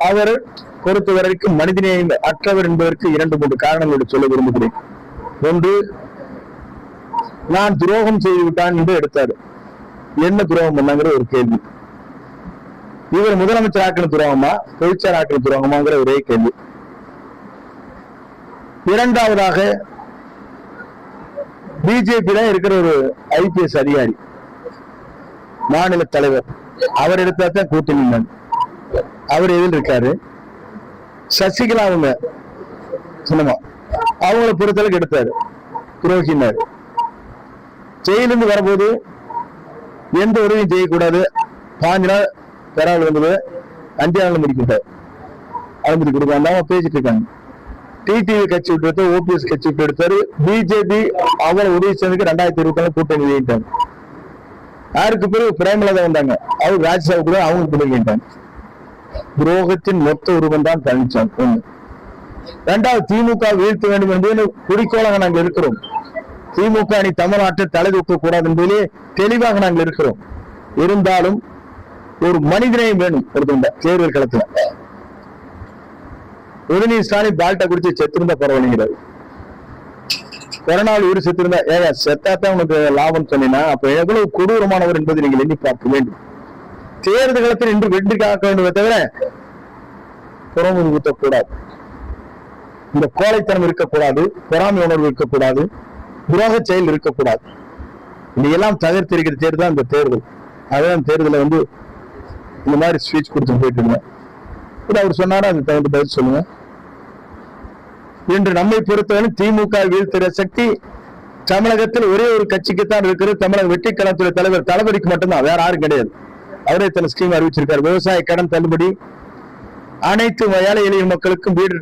அவர் பொறுத்தவரைக்கும் மனிதநேயம் அற்றவர் என்பதற்கு 2-3 காரணங்களோடு சொல்ல விரும்புகிறேன். ஒன்று, நான் துரோகம் செய்து விட்டான் என்று எடுத்தாரு. என்ன துரோகம் பண்ணாங்கிற ஒரு கேள்வி. இவர் முதலமைச்சர் ஆக்கின துரோகமா, பொதுச்செயலாளர் ஆக்கின துரோகமாங்கிற ஒரே கேள்வி. இரண்டாவதாக, பிஜேபி தான் இருக்கிற ஒரு IPS அதிகாரி, மாநில தலைவர், அவர் எடுத்தா தான் கூட்டணி. அவர் எதில் இருக்காரு? சசிகலா அவங்க சின்னமா அவங்கள பொறுத்தளவுக்கு எடுத்தாரு, துரோகினார். ஜெயிலிருந்து வரும்போது எந்த உதவியும் செய்யக்கூடாது, 5 நாள் பெறால் வந்தது, 5 நாள் முடிக்கிட்டார், அனுமதி கொடுக்காம பேசிட்டு இருக்காங்க. டிடிவி கட்சி விட்டு எடுத்து OPS கட்சி விட்டு எடுத்தாரு. பிஜேபி அவங்களை உதவி செய்ததுக்கு 2024 கூட்டணி வெளியிட்டாங்க. யாருக்கு பிறகு பிரேமலதா வந்தாங்க, அவர் ராஜ்யசபா கூட அவங்க பிடிக்கிட்டாங்க. துரோகத்தின் மொத்த உருவம் தான் பழனிசாமி. ஒண்ணு. இரண்டாவது, திமுக வீழ்த்த வேண்டும் என்பது குறிக்கோளாக நாங்கள் இருக்கிறோம். திமுக அணி தமிழ்நாட்டை தலை தூக்க கூடாது என்பதிலே தெளிவாக நாங்கள் இருக்கிறோம். இருந்தாலும் ஒரு மனிதனையும் வேணும். தேர்தல் களத்துல உதயநிதி ஸ்டாலின் பால்ட்டை குடிச்சு செத்திருந்தா பரவாயில்லைங்கிறாரு. கொரோனாவில் இவர் செத்திருந்தா ஏங்க செத்தாத்தான் உனக்கு லாபம் சொன்னீங்கன்னா அப்ப எவ்வளவு கொடூரமானவர் என்பதை நீங்கள் எண்ணி பார்க்க வேண்டும். தேர்தல் களத்தில் இன்று வெற்றி காக்க வேண்டுமே தவிர புறமுது ஊற்றக்கூடாது, இந்த கோழைத்தனம் இருக்கக்கூடாது, பொறாமை உணர்வு இருக்கக்கூடாது, துரோக செயல் இருக்கக்கூடாது. இதையெல்லாம் தகர்த்திருக்கிற தேர்தல் தான் இந்த தேர்தல். அதான் தேர்தலை இந்த மாதிரி ஸ்பீச் கொடுத்து போயிட்டு இருந்தேன். அவர் சொன்னாரா அது தகுந்த பதில் சொல்லுங்க. இன்று நம்மை பொறுத்தவரை திமுக வீழ்த்துற சக்தி தமிழகத்தில் ஒரே ஒரு கட்சிக்குத்தான் இருக்கிறது. தமிழக வெற்றி கழகத்துடைய தலைவர் தளபதிக்கு மட்டும்தான், வேற யாரும் கிடையாது. அவரே தன் ஸ்கீம் அறிவிச்சிருக்காரு. விவசாய கடன் தள்ளுபடி, அனைத்து ஏழை எளிய மக்களுக்கும் வீடு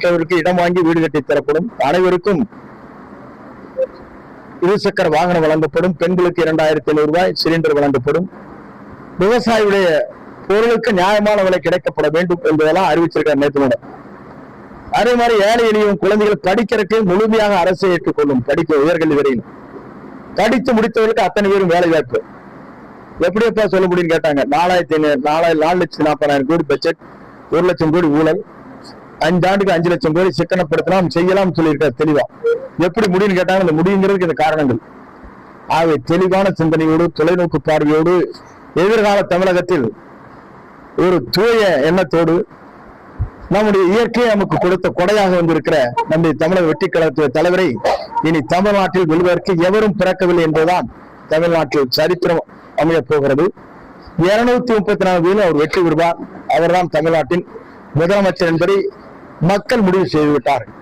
இடம் வாங்கி வீடு கட்டி தரப்படும், அனைவருக்கும் இருசக்கர வாகனம் வழங்கப்படும், பெண்களுக்கு 2500 ரூபாய் சிலிண்டர் வழங்கப்படும், விவசாயியுடைய பொருளுக்கு நியாயமான விலை கிடைக்கப்பட வேண்டும் என்பதெல்லாம் அறிவிச்சிருக்காரு நேற்று. அதே மாதிரி ஏழை எளிய குழந்தைகள் படிக்கிறதுக்கு முழுமையாக அரசு ஏற்றுக்கொள்ளும். படிக்க உயர்கல்வி வரையில் படித்து முடித்தவர்களுக்கு அத்தனை பேரும் வேலை வாய்ப்பு. எப்படியப்பா சொல்ல முடியும்னு கேட்டாங்க. 4,40,000 கோடி பட்ஜெட், 1 லட்சம் கோடி ஊழல், 5 ஆண்டுக்கு 5 லட்சம் கோடி சிக்கனப்படுத்தலாம் செய்யலாம் சொல்லியிருக்காரு தெளிவா. எப்படி முடியும்னு கேட்டாங்க. இந்த முடியுங்கிறதுக்கு இந்த காரணங்கள். ஆகவே தெளிவான சிந்தனையோடு தொலைநோக்கு பார்வையோடு எதிர்கால தமிழகத்தில் ஒரு தூய எண்ணத்தோடு நம்முடைய இயற்கையை நமக்கு கொடுத்த கொடையாக வந்திருக்கிற நம்முடைய தமிழக வெற்றி கழகத்துடைய தலைவரை இனி தமிழ்நாட்டில் வெல்வதற்கு எவரும் பிறக்கவில்லை என்பதுதான் தமிழ்நாட்டில் சரித்திரம் அமைய போகிறது. 234 அவர் வெற்றி பெறுவார். அவர்தான் தமிழ்நாட்டின் முதலமைச்சர் என்பதை மக்கள் முடிவு செய்துவிட்டார்கள்.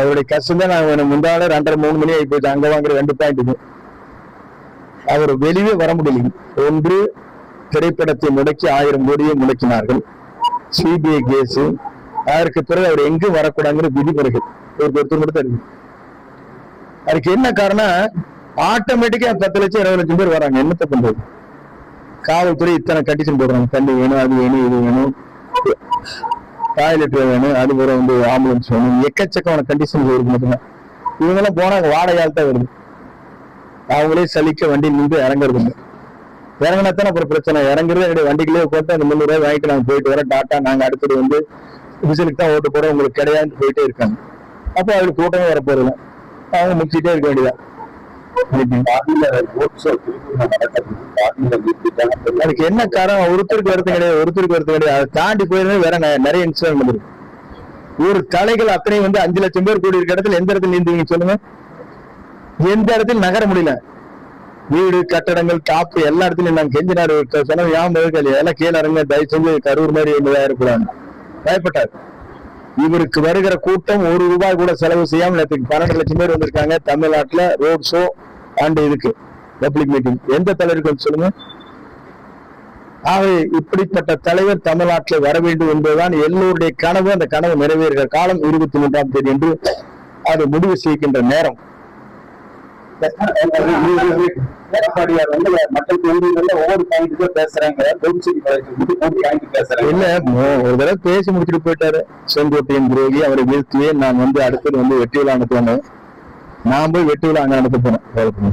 அவருடைய கஷ்டம் தான். நான் முந்தால 2:30-3 மணி ஆகி போச்சு. அங்க வாங்குற 2 பாயிண்ட். அவர் வெளியே வர முடியல. ஒன்று, திரைப்படத்தை முடக்கி 1000 கோடியை முடக்கினார்கள். CBI case. அதற்கு பிறகு அவர் எங்கும் வரக்கூடாதுங்கிற விதிமுறைகள் ஒருத்தர் மட்டும் இருக்கு. அதுக்கு என்ன காரணம்? ஆட்டோமேட்டிக்கா 10 லட்சம் 20 லட்சம் பேர் வராங்க. என்னத்தை பண்றது? காவல்துறை இத்தனை கண்டிஷன் போடுறாங்க. தண்ணி வேணும், அது வேணும், இது வேணும், டாய்லெட் வேணும், அது போற ஆம்புலன்ஸ் வேணும், எக்கச்சக்கமான கண்டிஷன் இருக்கு. மட்டும்தான் இவங்கெல்லாம் போனாங்க வாடகையால் தான் வருது. அவங்களே சலிக்க வண்டி நின்று இறங்குறது இல்லை. இறங்கினாத்தானே அப்புறம் பிரச்சனை. இறங்குறது வண்டிகளே உட்காந்து அந்த 300 ரூபாய் வாங்கிட்டு நாங்க போயிட்டு வரோம், டாட்டா நாங்க அடுத்தது விசிலுக்கு தான் ஓட்டு போறோம், உங்களுக்கு கிடையாது போயிட்டே இருக்காங்க. அப்போ அவங்களுக்கு கூட்டமே வரப்போறதில்லை. அவங்க முடிச்சுட்டே இருக்க வேண்டியதான். அதுக்கு என்ன காரணம்? ஒருத்தருக்கு வருத்தம் கிடையாது, ஒருத்தருக்கு வருத்தம் கிடையாது. அதை தாண்டி போயிருந்தா வேற நிறைய இன்சிடென்ட் வந்துருக்கு. ஒரு தலைகள் அத்தனை 5 லட்சம் பேர் கூடி இருக்க இடத்துல எந்த இடத்துல நீந்துவீங்க சொல்லுங்க? எந்த இடத்துல நகர முடியல. வீடு, கட்டடங்கள், டாப்பு எல்லா இடத்துலயும் நாங்க கெஞ்சினாரு சொன்ன ஞாபகம் எல்லாம் கீழே இறங்க, தயவு செஞ்சு கரூர் மாதிரி இருக்கக்கூடாது பயப்பட்டாரு. இவருக்கு வருகிற கூட்டம் 1 ரூபாய் கூட செலவு செய்யாம நேற்றுக்கு 12 லட்சம் பேர் வந்திருக்காங்க தமிழ்நாட்டுல. ரோட் ஷோ அண்ட் இதுக்கு பப்ளிக் மீட்டிங். எந்த தலைவருக்கு சொல்லுங்க? ஆகவே இப்படிப்பட்ட தலைவர் தமிழ்நாட்டில் வர வேண்டும் என்பதுதான் எல்லோருடைய கனவு. அந்த கனவு நிறைவேறுகிற காலம் 23ஆம் தேதி என்று அது முடிவு செய்கின்ற நேரம். எடப்பாடியார் மக்களுக்கு ஒவ்வொரு பாயிண்ட் பேசுறாங்க. இல்ல, ஒரு தடவை பேசி முடிச்சுட்டு போயிட்டாரு. செங்கோட்டையின் துரோகி, அவரை வீழ்த்தியே நான் அடுத்தது வெட்டி விழா அனுப்புவாங்க. நான் போய் வெட்டி விழா அங்க நடத்த போனேன்.